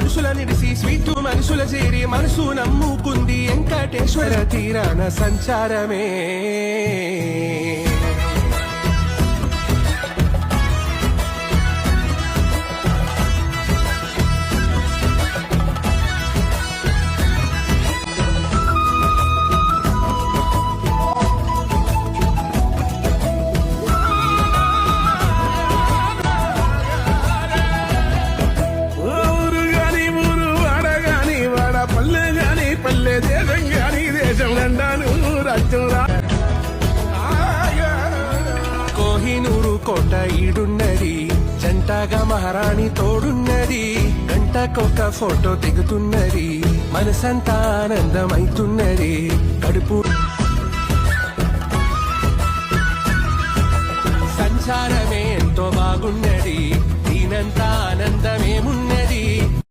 మనుషుల నిడిసి స్వీటు మనుషుల చేరి మనసు నమ్ముకుంది వెంకటేశ్వర తీరాన సంచారమే. కోహినూరు కోట ఈడున్నది, జంటగా మహారాణి తోడున్నది, గంటకొక ఫోటో దిగుతున్నది, మనసంతా ఆనందమైతున్నది, కడుపు సంచారమే ఎంతో బాగున్నది, దీనంతా ఆనందమేమున్నది.